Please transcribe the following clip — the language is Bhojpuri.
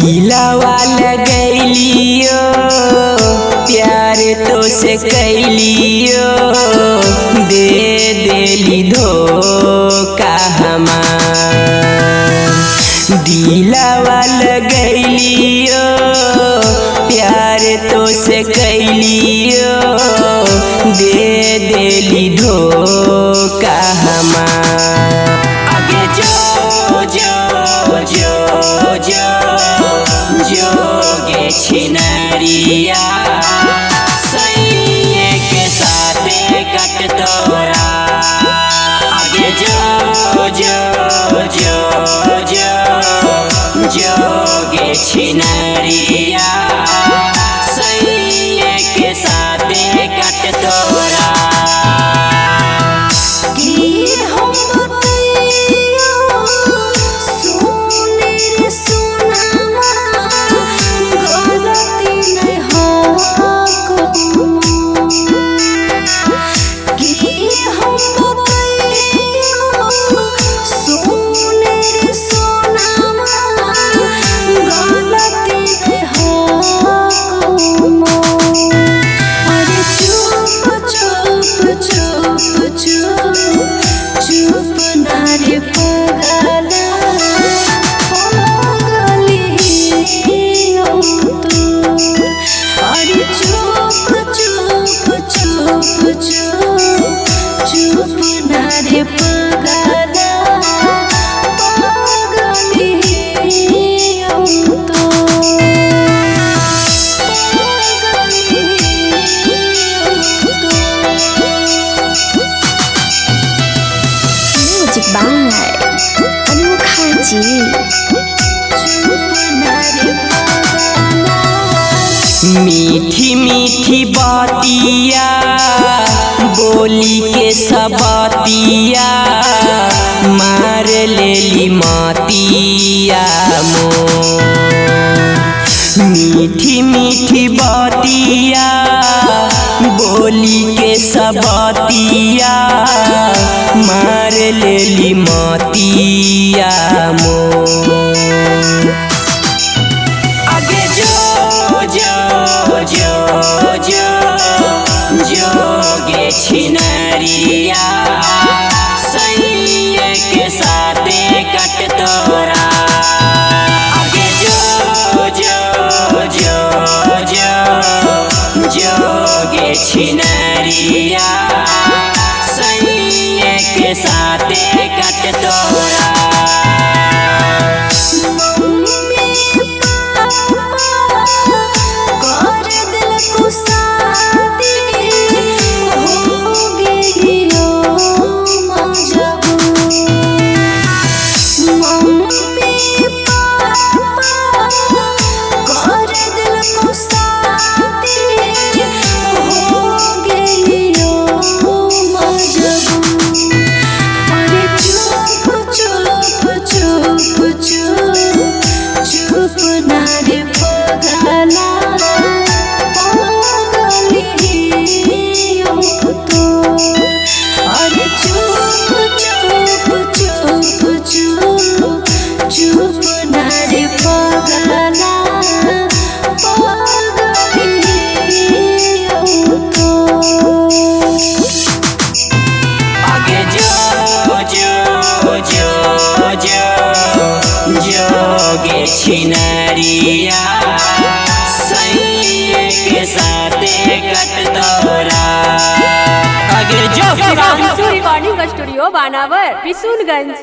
दिलवा लगैलियो प्यार तो से कैलियो दे देली धोखा हमार। दिलवा लगैलियो प्यार तो से कैलियो दे देली धोखा हमार। आगे जो जोगे छिनरिया सैये के साथे कट तोरा। आगे जोगे छिनरिया सैये के साथे कट तोरा। मीठी मीठी बातिया बोली के सबतिया मार लेली मातिया मोर। मीठी मीठी बातिया बोली के सबतिया मार लेली मातिया मोर। जोगे छिनरिया सैये के साथे कट तोरा। आगे जोगे छिनरिया सैये के साथे कट तोरा। जोगे छिनरिया सैये के साथे कट तोरा। आगे जो रिकॉर्डिंग स्टूडियो बानावर बिशुनगंज।